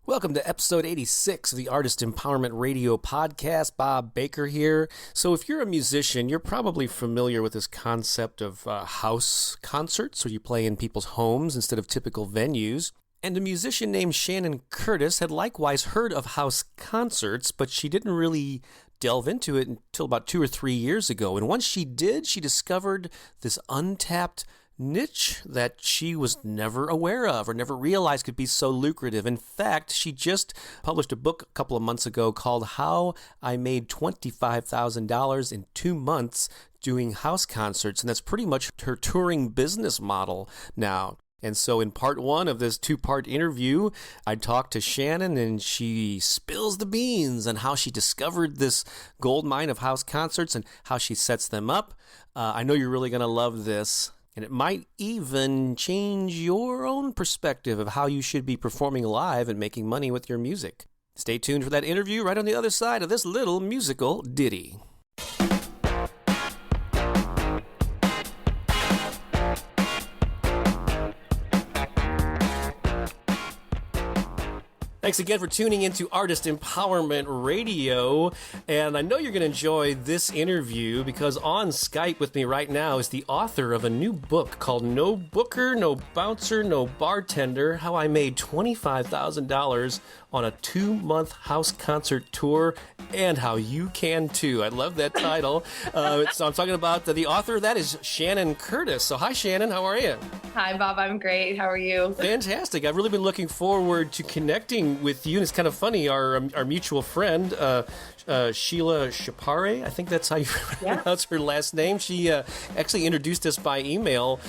Welcome to episode 86 of the Artist Empowerment Radio podcast. Bob Baker here. So if you're a musician, you're probably familiar with this concept of house concerts, where you play in people's homes instead of typical venues. And a musician named Shannon Curtis had likewise heard of house concerts, but she didn't really delve into it until about 2 or 3 years ago. And once she did, she discovered this untapped niche that she was never aware of or never realized could be so lucrative. In fact, she just published a book a couple of months ago called How I Made $25,000 in 2 months doing house concerts. And that's pretty much her touring business model now. And so in part one of this 2-part interview, I talked to Shannon and she spills the beans on how she discovered this gold mine of house concerts and how she sets them up. I know you're really going to love this. And it might even change your own perspective of how you should be performing live and making money with your music. Stay tuned for that interview right on the other side of this little musical ditty. Thanks again for tuning into Artist Empowerment Radio, and I know you're going to enjoy this interview because on Skype with me right now is the author of a new book called No Booker, No Bouncer, No Bartender, How I Made $25,000 on a 2-month house concert tour, and how you can too. I love that title. So I'm talking about the author of that is Shannon Curtis. So hi Shannon, how are you? Hi Bob, I'm great. How are you? Fantastic. I've really been looking forward to connecting with you. And it's kind of funny, our mutual friend, Sheila Shapare, I think that's how you pronounce her last name. She actually introduced us by email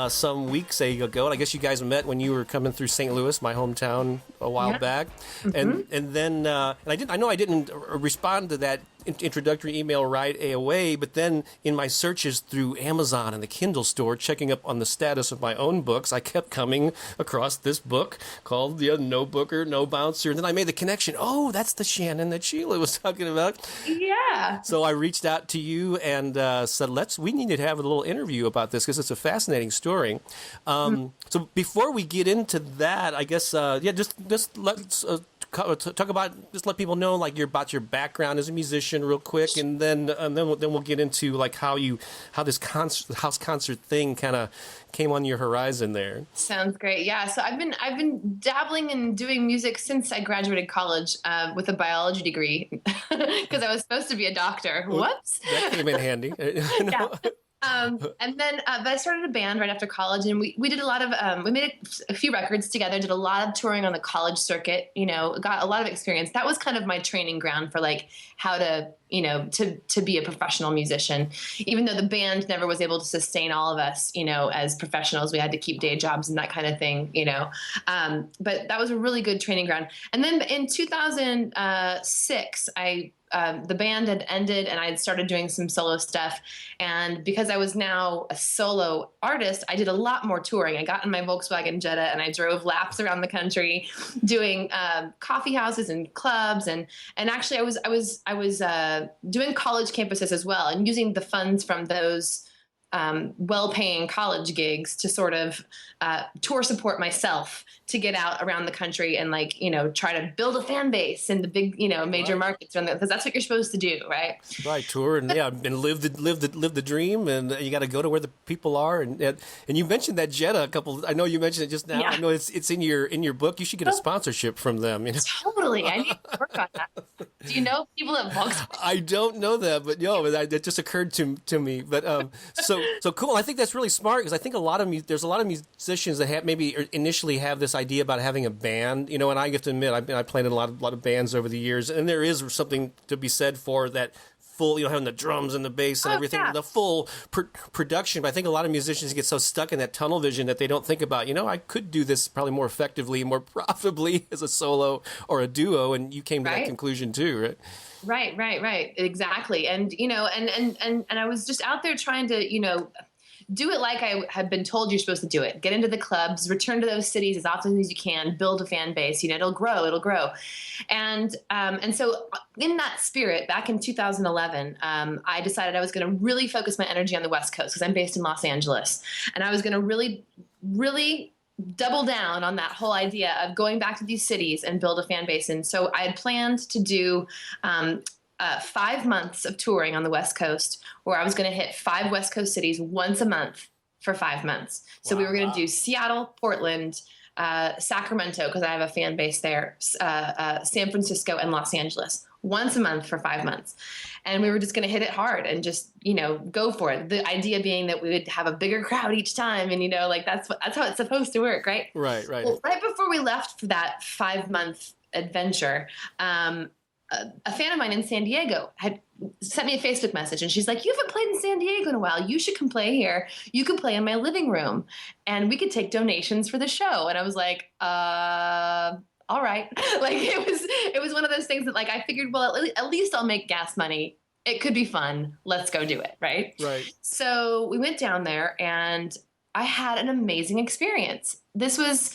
some weeks ago. And I guess you guys met when you were coming through St. Louis, my hometown, a while back. Mm-hmm. And then I know I didn't respond to that introductory email right away, but then in my searches through Amazon and the Kindle store, checking up on the status of my own books, I kept coming across this book called No Booker, No Bouncer. And then I made the connection. Oh, that's the Shannon that Sheila was talking about. Yeah. So I reached out to you and said, we need to have a little interview about this because it's a fascinating story. So before we get into that, I guess, just let's talk about, just let people know about your background as a musician real quick, and then we'll get into how this house concert thing kind of came on your horizon there. Sounds great. Yeah. So I've been dabbling in doing music since I graduated college with a biology degree because I was supposed to be a doctor. Whoops. That came in handy. Yeah. And then, but I started a band right after college, and we did a lot of, we made a few records together, did a lot of touring on the college circuit, got a lot of experience. That was kind of my training ground for how to, to be a professional musician, even though the band never was able to sustain all of us, as professionals. We had to keep day jobs and that kind of thing, but that was a really good training ground. And then in 2006, the band had ended and I had started doing some solo stuff. And because I was now a solo artist, I did a lot more touring. I got in my Volkswagen Jetta and I drove laps around the country doing coffee houses and clubs. And actually I was doing college campuses as well and using the funds from those well-paying college gigs to sort of tour support myself to get out around the country and try to build a fan base in the big, major markets, because that's what you're supposed to do, right? Right, tour and live the dream, and you got to go to where the people are. And you mentioned that Jetta a couple. I know you mentioned it just now. Yeah. I know it's in your book. You should get a sponsorship from them. Totally, I need to work on that. Do you know people at Volkswagen? I don't know that, but it just occurred to me. But so cool. I think that's really smart because I think there's a lot of musicians that maybe initially have this idea about having a band, and I have to admit, I played in a lot of bands over the years, and there is something to be said for that full, having the drums and the bass and everything, the full production. But I think a lot of musicians get so stuck in that tunnel vision that they don't think about, I could do this probably more effectively, more profitably as a solo or a duo, and you came to that conclusion too, right? Right. Exactly. And, and I was just out there trying to, do it like I had been told you're supposed to do it. Get into the clubs, return to those cities as often as you can, build a fan base, it'll grow. And so in that spirit, back in 2011, I decided I was going to really focus my energy on the West Coast because I'm based in Los Angeles. And I was going to really double down on that whole idea of going back to these cities and build a fan base. And so I had planned to do 5 months of touring on the West Coast, where I was going to hit 5 West Coast cities once a month for 5 months. So we were going to do Seattle, Portland, Sacramento, because I have a fan base there, San Francisco, and Los Angeles, once a month for 5 months. And we were just going to hit it hard and just, go for it. The idea being that we would have a bigger crowd each time. And, that's how it's supposed to work, right? Right. Well, right before we left for that 5-month adventure, a fan of mine in San Diego had sent me a Facebook message, and she's like, "You haven't played in San Diego in a while. You should come play here. You can play in my living room, and we could take donations for the show." And I was like, all right. Like it was one of those things that, like, I figured, well, at least I'll make gas money. It could be fun. Let's go do it. Right. So we went down there, and I had an amazing experience. This was,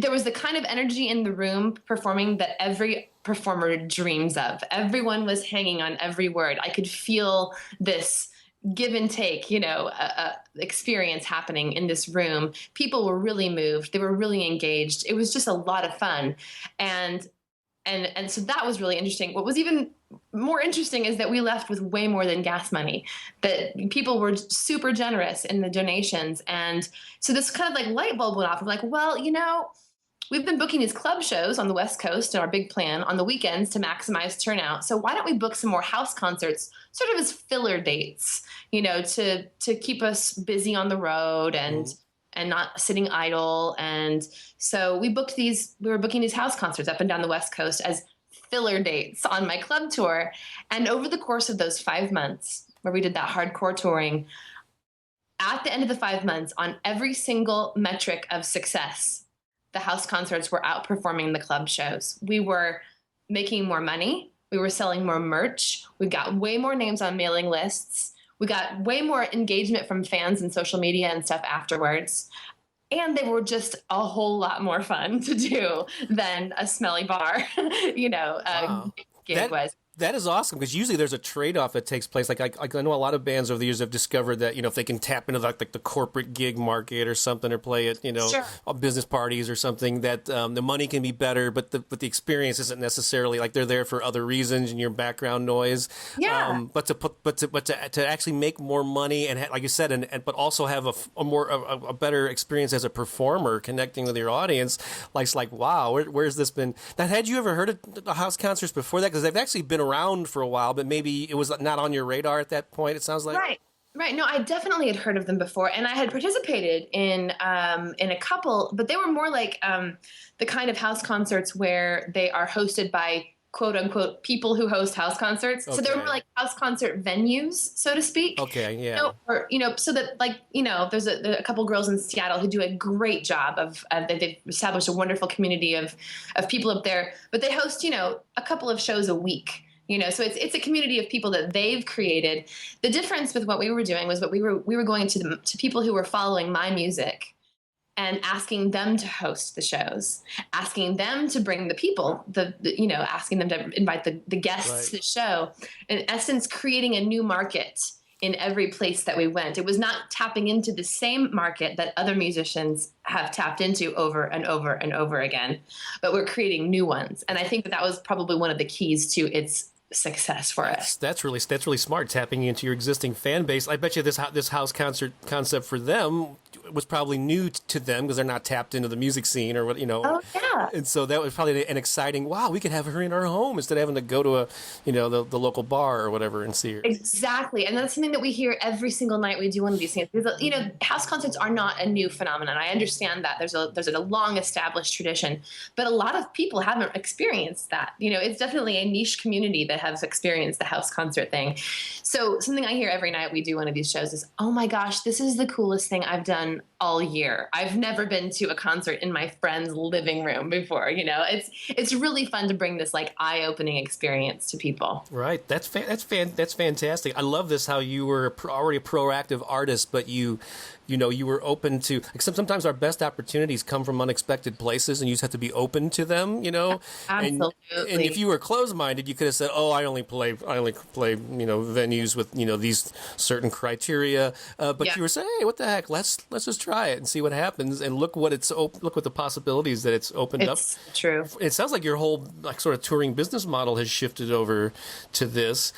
there was the kind of energy in the room performing that every performer dreams of. Everyone was hanging on every word. I could feel this give and take, experience happening in this room. People were really moved. They were really engaged. It was just a lot of fun. And so that was really interesting. What was even more interesting is that we left with way more than gas money, that people were super generous in the donations. And so this kind of like light bulb went off of like, well, we've been booking these club shows on the West Coast, and our big plan on the weekends to maximize turnout. So why don't we book some more house concerts sort of as filler dates, to keep us busy on the road and not sitting idle. And so we were booking these house concerts up and down the West Coast as filler dates on my club tour. And over the course of those 5 months where we did that hardcore touring, at the end of the 5 months, on every single metric of success, the house concerts were outperforming the club shows. We were making more money. We were selling more merch. We got way more names on mailing lists. We got way more engagement from fans and social media and stuff afterwards. And they were just a whole lot more fun to do than a smelly bar, Wow. gig was. That is awesome, because usually there's a trade-off that takes place. Like I know a lot of bands over the years have discovered that, if they can tap into like the corporate gig market or something, or play at, Sure. business parties or something, that the money can be better, but the experience isn't necessarily, like, they're there for other reasons and your background noise. Yeah. But to actually make more money and like you said, and but also have a better experience as a performer, connecting with your audience, like, it's like, wow, where's this been? Now, had you ever heard of the house concerts before that? Because they've actually been around for a while, but maybe it was not on your radar at that point, it sounds like. Right. No, I definitely had heard of them before, and I had participated in a couple, but they were more like the kind of house concerts where they are hosted by quote unquote people who host house concerts. Okay. So they're more like house concert venues, so to speak. Okay, yeah. So that, like, there's a couple girls in Seattle who do a great job of they've established a wonderful community of people up there, but they host, a couple of shows a week. So it's a community of people that they've created. The difference with what we were doing was that we were going to people who were following my music and asking them to host the shows, asking them to bring the people, asking them to invite the guests to the show. In essence, creating a new market in every place that we went. It was not tapping into the same market that other musicians have tapped into over and over and over again, but we're creating new ones. And I think that was probably one of the keys to its success for us. That's really smart, tapping into your existing fan base. I bet you this house concert concept for them was probably new to them, because they're not tapped into the music scene or what. Oh yeah. And so that was probably an exciting, wow, we could have her in our home instead of having to go to the local bar or whatever and see her. Exactly. And that's something that we hear every single night we do one of these things. Because, house concerts are not a new phenomenon. I understand that there's a long established tradition, but a lot of people haven't experienced that. It's definitely a niche community that has experienced the house concert thing. So something I hear every night we do one of these shows is, oh my gosh, this is the coolest thing I've done all year. I've never been to a concert in my friend's living room before. It's really fun to bring this like eye-opening experience to people. Right. That's fantastic. I love this, how you were already a proactive artist, but you were open to, like, sometimes our best opportunities come from unexpected places, and you just have to be open to them, Absolutely. And if you were closed-minded, you could have said, oh, I only play, venues with, these certain criteria. But you were saying, hey, what the heck? Let's just try it and see what happens. And look what look what the possibilities that it's opened up. It's true. It sounds like your whole like sort of touring business model has shifted over to this.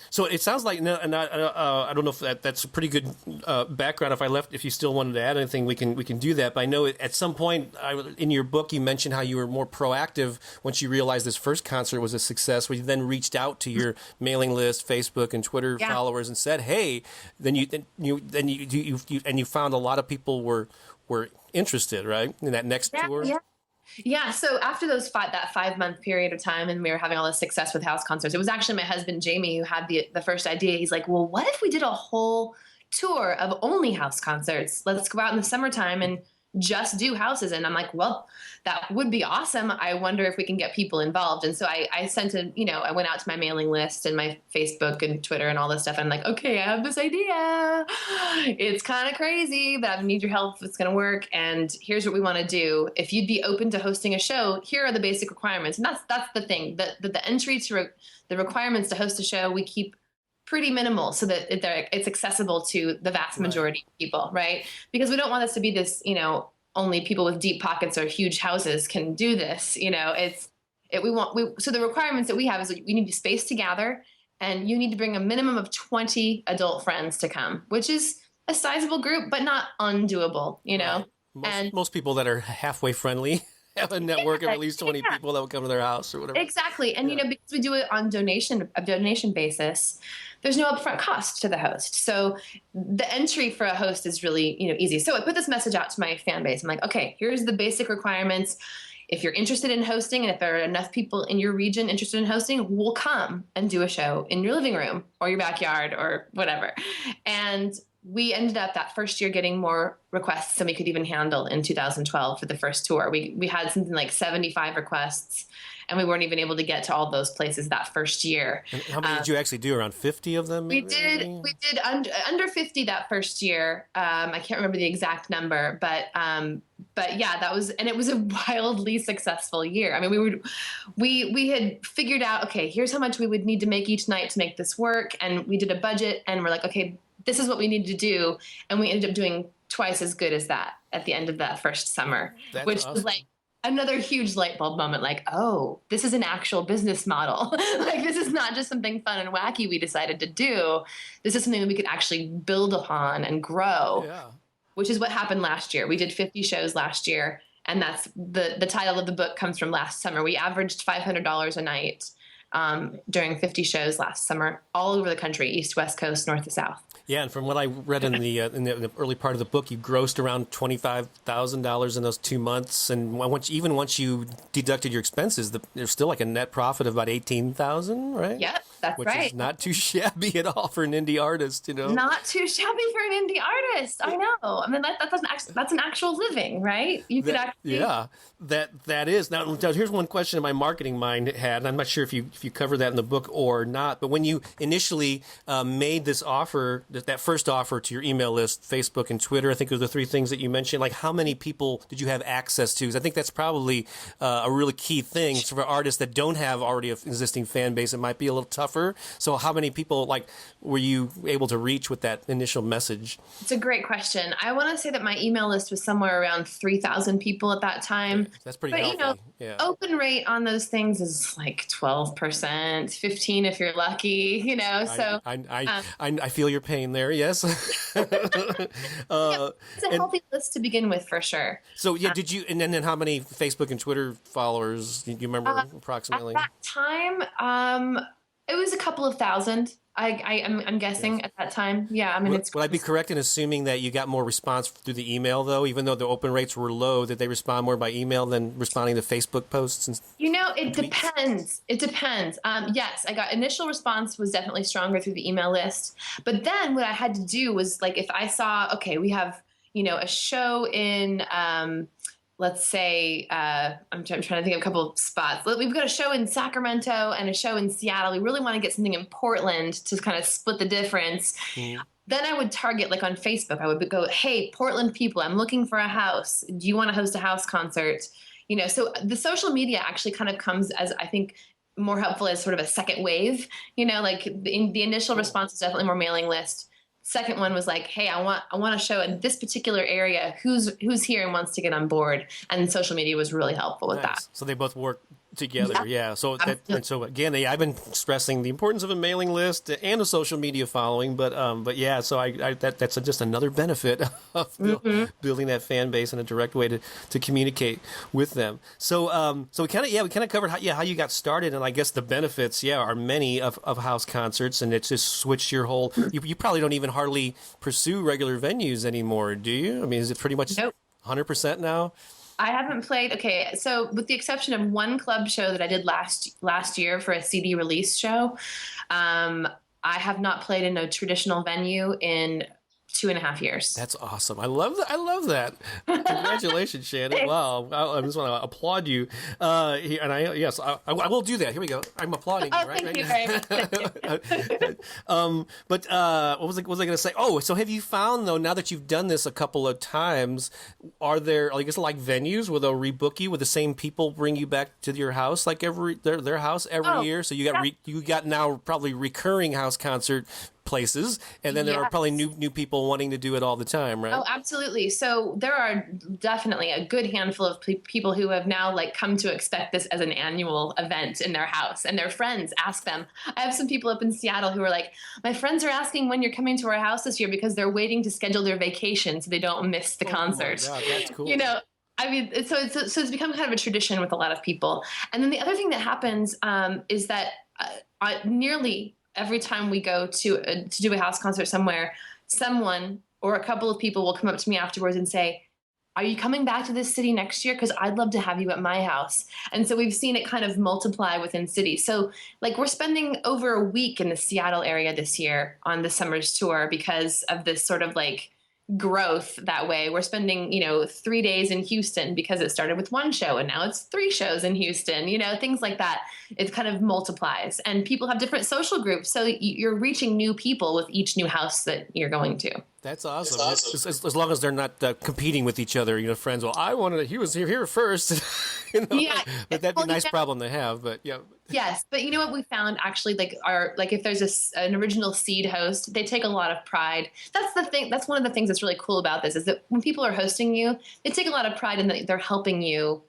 So it sounds like, and I don't know if that's a pretty good background. If you still wanted to add anything, we can do that. But I know at some point in your book, you mentioned how you were more proactive once you realized this first concert was a success, where you then reached out to your mailing list, Facebook and Twitter followers, and said, "Hey," then you found a lot of people were interested, right, in that next tour. Yeah. So after that 5-month period of time, and we were having all this success with house concerts, it was actually my husband, Jamie, who had the first idea. He's like, well, what if we did a whole tour of only house concerts? Let's go out in the summertime and just do houses. And I'm like, well, that would be awesome. I wonder if we can get people involved. And so I I went out to my mailing list and my Facebook and Twitter and all this stuff. I'm like, okay, I have this idea. It's kind of crazy, but I need your help if it's going to work. And here's what we want to do. If you'd be open to hosting a show, here are the basic requirements. And that's the thing, the entry to the requirements to host a show, we keep pretty minimal so that it's accessible to the vast majority of people, right? Because we don't want this to be this, only people with deep pockets or huge houses can do this. So the requirements that we have is we need space to gather, and you need to bring a minimum of 20 adult friends to come, which is a sizable group, but not undoable, Right. Most people that are halfway friendly have a network of at least 20 people that will come to their house or whatever. Exactly. And, because we do it on a donation basis, there's no upfront cost to the host. So the entry for a host is really, easy. So I put this message out to my fan base. I'm like, okay, here's the basic requirements. If you're interested in hosting, and if there are enough people in your region interested in hosting, we'll come and do a show in your living room or your backyard or whatever. And we ended up that first year getting more requests than we could even handle in 2012 for the first tour. We had something like 75 requests, and we weren't even able to get to all those places that first year. And how many did you actually do? Around 50 of them? We did under 50 that first year. I can't remember the exact number, but yeah, it was a wildly successful year. I mean, we had figured out, okay, here's how much we would need to make each night to make this work. And we did a budget, and we're like, okay, this is what we need to do. And we ended up doing twice as good as that at the end of that first summer, which awesome. Was like another huge light bulb moment. Like, oh, this is an actual business model. Like, this is not just something fun and wacky we decided to do. This is something that we could actually build upon and grow, which is what happened last year. We did 50 shows last year. And that's the title of the book comes from last summer. We averaged $500 a night during 50 shows last summer, all over the country, East, West Coast, North to South. Yeah, and from what I read in the early part of the book, you grossed around $25,000 in those 2 months, and once you deducted your expenses, there's still like a net profit of about $18,000, right? Yep, that's which right. Which is not too shabby at all for an indie artist, Not too shabby for an indie artist. I know. I mean, that's an actual living, right? You could actually. Yeah, that is. Now, here's one question in my marketing mind had, and I'm not sure if you cover that in the book or not, but when you initially made this offer, that first offer to your email list, Facebook and Twitter, I think are the three things that you mentioned. Like, how many people did you have access to? Because I think that's probably a really key thing. So for artists that don't have already an existing fan base, it might be a little tougher. So how many people were you able to reach with that initial message? It's a great question. I want to say that my email list was somewhere around 3,000 people at that time. Okay. That's pretty healthy. Open rate on those things is like 12%, 15 if you're lucky. So I feel your pain there. Yes. It's a healthy list to begin with, for sure. So did you? And then how many Facebook and Twitter followers do you remember approximately? At that time, it was a couple of thousand. I'm guessing at that time. Yeah, I mean, would I be correct in assuming that you got more response through the email, though, even though the open rates were low? Did they respond more by email than responding to Facebook posts? It depends. It depends. Yes, I got initial response was definitely stronger through the email list. But then what I had to do was, like, if I saw, okay, we have a show in. Let's say, I'm trying to think of a couple of spots. We've got a show in Sacramento and a show in Seattle. We really want to get something in Portland to kind of split the difference. Mm. Then I would target, like on Facebook, I would go, hey, Portland people, I'm looking for a house. Do you want to host a house concert? So the social media actually kind of comes as, I think, more helpful as sort of a second wave. Like the initial response is definitely more mailing list. second one was like, hey, I want to show in this particular area who's here and wants to get on board. And social media was really helpful with that. So they both work together. Yeah. So Absolutely. and so again, I've been stressing the importance of a mailing list and a social media following, but yeah, so that's just another benefit of building that fan base and a direct way to communicate with them. So we kind of covered how you got started, and I guess the benefits are many of house concerts, and it's just switched your whole. You probably don't even hardly pursue regular venues anymore, do you? I mean, is it pretty much 100% now? I haven't played. Okay, so with the exception of one club show that I did last year for a CD release show, I have not played in a traditional venue in 2.5 years. That's awesome. I love that. I love that. Congratulations, Shannon. Wow. I just want to applaud you. And I will do that. Here we go. I'm applauding you, right? Thank you very much. But what was I going to say? Oh, so have you found, though, now that you've done this a couple of times, are there, I guess, like venues where they'll rebook you, with the same people bring you back to your house, like their house every year? So you got now probably recurring house concert places, and then there are probably new people wanting to do it all the time, right? Oh, absolutely. So there are definitely a good handful of people who have now like come to expect this as an annual event in their house, and their friends ask them. I have some people up in Seattle who are like, my friends are asking when you're coming to our house this year because they're waiting to schedule their vacation so they don't miss the concert. Oh my God, that's cool. I mean, so it's become kind of a tradition with a lot of people. And then the other thing that happens is that nearly every time we go to do a house concert somewhere, someone or a couple of people will come up to me afterwards and say, are you coming back to this city next year? Because I'd love to have you at my house. And so we've seen it kind of multiply within cities. So like we're spending over a week in the Seattle area this year on the summer's tour because of this sort of like growth that way. We're spending, 3 days in Houston because it started with one show and now it's 3 shows in Houston, things like that. It kind of multiplies, and people have different social groups. So you're reaching new people with each new house that you're going to. That's awesome. As long as they're not competing with each other, friends. Well, he was here first. Yeah. But that'd be a nice problem to have. But yeah. Yes, but you know what we found actually, if there's an original seed host, they take a lot of pride. That's the thing. That's one of the things that's really cool about this is that when people are hosting you, they take a lot of pride in that they're helping you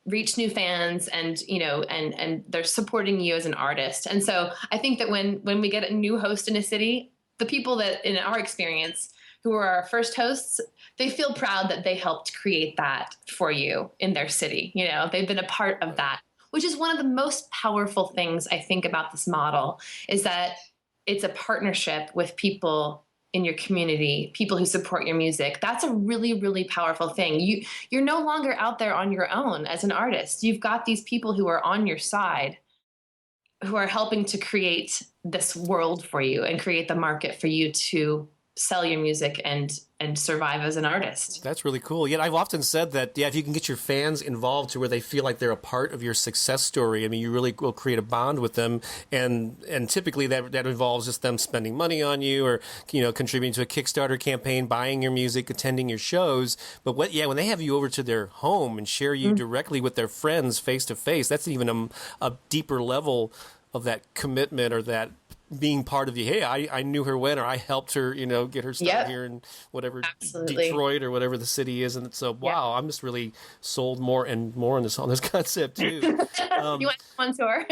reach new fans, and and they're supporting you as an artist. And so I think that when we get a new host in a city, the people that in our experience who are our first hosts, they feel proud that they helped create that for you in their city. They've been a part of that, which is one of the most powerful things I think about this model, is that it's a partnership with people in your community, people who support your music. That's a really, really powerful thing. You're no longer out there on your own as an artist. You've got these people who are on your side, who are helping to create this world for you and create the market for you to sell your music and survive as an artist. That's really cool. Yeah, I've often said that, if you can get your fans involved to where they feel like they're a part of your success story, I mean, you really will create a bond with them. And typically that involves just them spending money on you, or, contributing to a Kickstarter campaign, buying your music, attending your shows. But when they have you over to their home and share you directly with their friends face to face, that's even a deeper level of that commitment, or that being part of the, hey, I knew her when, or I helped her, get her start here in whatever, Detroit or whatever the city is. And so, wow, I'm just really sold more and more on this concept too. You want one tour?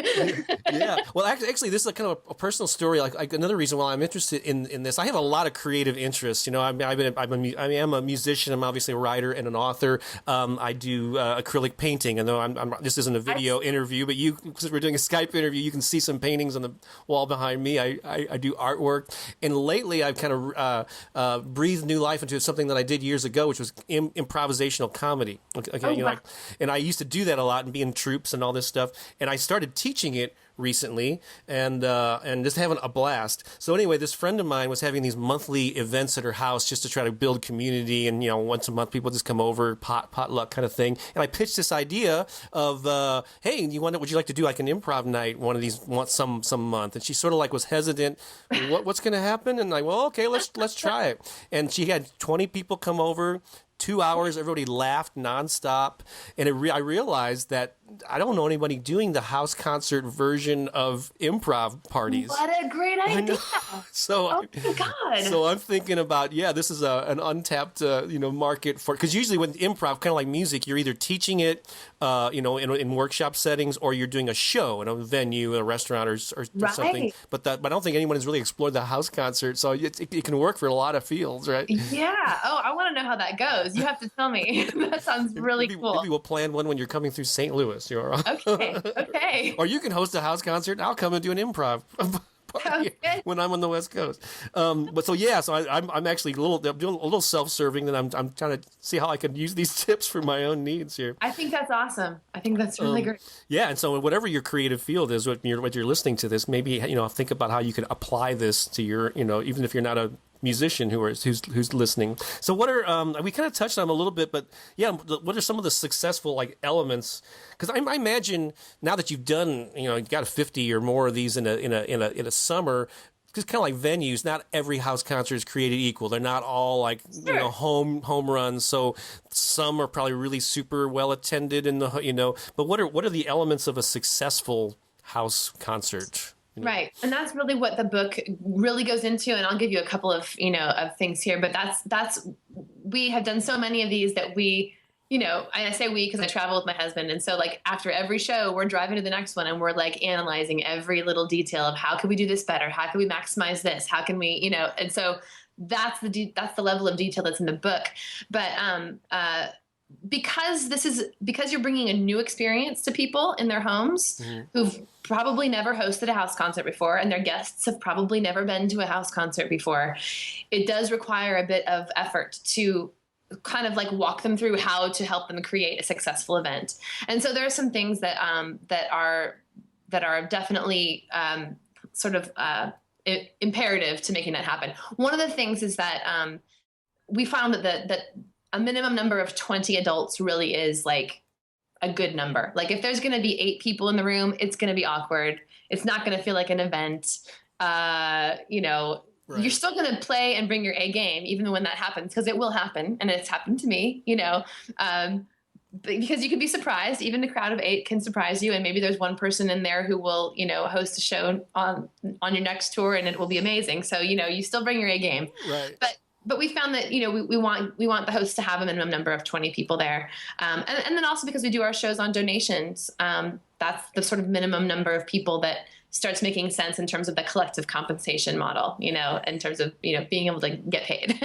Yeah. Well, actually, this is kind of a personal story. Like another reason why I'm interested in this, I have a lot of creative interests. I am a musician. I'm obviously a writer and an author. I do acrylic painting. I know this isn't a video interview, but since we're doing a Skype interview, you can see some paintings on the wall behind me. I do artwork, and lately I've kind of breathed new life into something that I did years ago, which was improvisational comedy. Okay, and I used to do that a lot and be in troops and all this stuff, and I started teaching it recently, and just having a blast. So anyway, this friend of mine was having these monthly events at her house just to try to build community, and once a month people just come over, potluck kind of thing. And I pitched this idea of, hey, would you like to do like an improv night one of these some month? And she sort of like was hesitant. What's going to happen? And well, okay, let's try it. And she had 20 people come over. 2 hours. Everybody laughed nonstop, and I realized that I don't know anybody doing the house concert version of improv parties. What a great idea! So, oh my God! So I'm thinking about this is an untapped market for, because usually with improv, kind of like music, you're either teaching it in workshop settings, or you're doing a show in a venue, a restaurant, or something. But I don't think anyone has really explored the house concert, so it can work for a lot of fields, right? Yeah. Oh, I want to know how that goes. You have to tell me. That sounds really cool. Maybe we'll plan one when you're coming through St. Louis. Okay. Or you can host a house concert. I'll come and do an improv party when I'm on the West Coast. So I'm actually doing a little self-serving, and I'm trying to see how I can use these tips for my own needs here. I think that's awesome. I think that's really great. Yeah, and so whatever your creative field is, what you're listening to this, maybe think about how you could apply this to your even if you're not a musician who's listening. So what are we kind of touched on them a little bit, but what are some of the successful elements? Because I imagine now that you've done you've got 50 or more of these in a summer. Just kind of like venues, not every house concert is created equal. They're not all home runs. So some are probably really super well attended But what are the elements of a successful house concert? Right. And that's really what the book really goes into. And I'll give you a couple of, of things here, but that's, we have done so many of these that we, I say we, because I travel with my husband. And so after every show, we're driving to the next one and we're analyzing every little detail of how can we do this better? How can we maximize this? How can we, and so that's the level of detail that's in the book. But, because you're bringing a new experience to people in their homes who've probably never hosted a house concert before, and their guests have probably never been to a house concert before, it does require a bit of effort to kind of walk them through how to help them create a successful event. And so there are some things that are definitely imperative to making that happen. One of the things is that we found that a minimum number of 20 adults really is a good number. If there's going to be 8 people in the room, it's going to be awkward. It's not going to feel like an event. Right. You're still going to play and bring your A game, even when that happens, because it will happen. And it's happened to me, because you can be surprised. Even a crowd of 8 can surprise you. And maybe there's one person in there who will, host a show on your next tour, and it will be amazing. So, you still bring your A game. Right. But we found that, we want the host to have a minimum number of 20 people there. And then also because we do our shows on donations, that's the sort of minimum number of people that starts making sense in terms of the collective compensation model, in terms of, being able to get paid.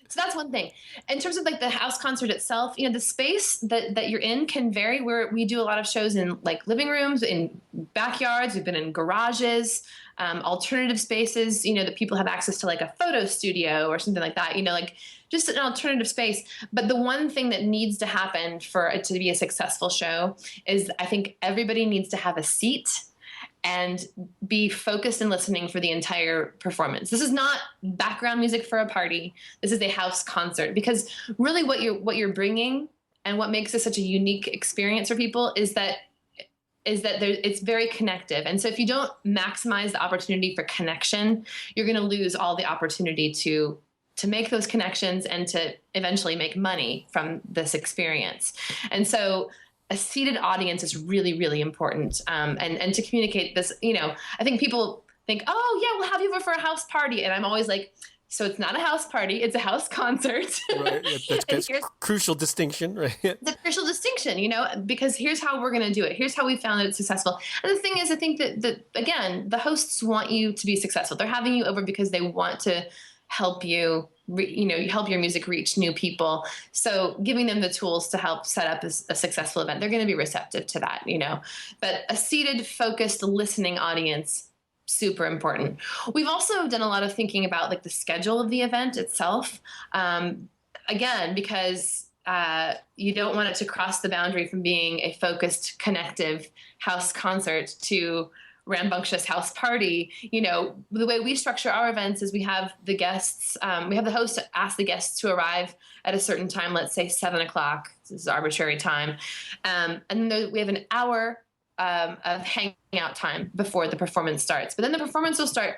So that's one thing. In terms of the house concert itself, the space that you're in can vary. We do a lot of shows in living rooms, in backyards. We've been in garages, alternative spaces, that people have access to a photo studio or something like that, just an alternative space. But the one thing that needs to happen for it to be a successful show is I think everybody needs to have a seat and be focused and listening for the entire performance. This is not background music for a party. This is a house concert, because really what you're bringing and what makes this such a unique experience for people is that it's very connective. And so if you don't maximize the opportunity for connection, you're going to lose all the opportunity to make those connections and to eventually make money from this experience. And so a seated audience is really, really important. And to communicate this, I think people think, oh yeah, we'll have you over for a house party. And I'm always so it's not a house party, it's a house concert. Right. That's crucial distinction, right? The crucial distinction, because here's how we're going to do it. Here's how we found that it's successful. And the thing is, I think that again, the hosts want you to be successful. They're having you over because they want to help you, help your music reach new people. So giving them the tools to help set up a successful event, they're going to be receptive to that, But a seated, focused, listening audience, super important. We've also done a lot of thinking about the schedule of the event itself. Again, because you don't want it to cross the boundary from being a focused, connective house concert to rambunctious house party. The way we structure our events is we have the guests, we have the host ask the guests to arrive at a certain time, let's say 7:00. This is arbitrary time. And then we have an hour of hanging out time before the performance starts. But then the performance will start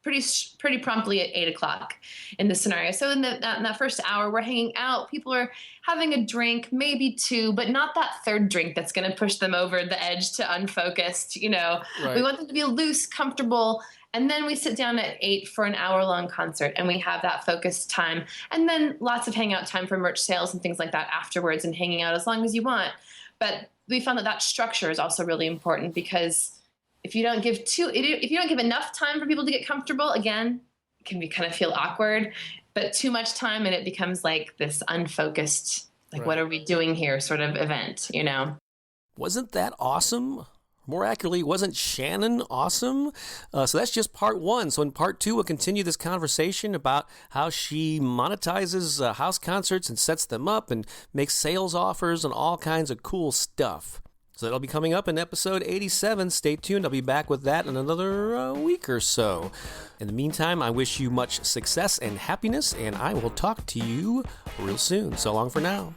pretty promptly at 8 o'clock in this scenario. So in that first hour, we're hanging out. People are having a drink, maybe two, but not that third drink that's going to push them over the edge to unfocused. Right. We want them to be loose, comfortable. And then we sit down at 8 for an hour-long concert, and we have that focused time. And then lots of hangout time for merch sales and things like that afterwards, and hanging out as long as you want. But we found that structure is also really important, because if you don't give enough time for people to get comfortable, again, it can kind of feel awkward. But too much time, and it becomes like this unfocused, like, right, what are we doing here sort of event, Wasn't that awesome? More accurately, wasn't Shannon awesome? So that's just part one. So in part two, we'll continue this conversation about how she monetizes house concerts and sets them up and makes sales offers and all kinds of cool stuff. So that'll be coming up in episode 87. Stay tuned. I'll be back with that in another week or so. In the meantime, I wish you much success and happiness, and I will talk to you real soon. So long for now.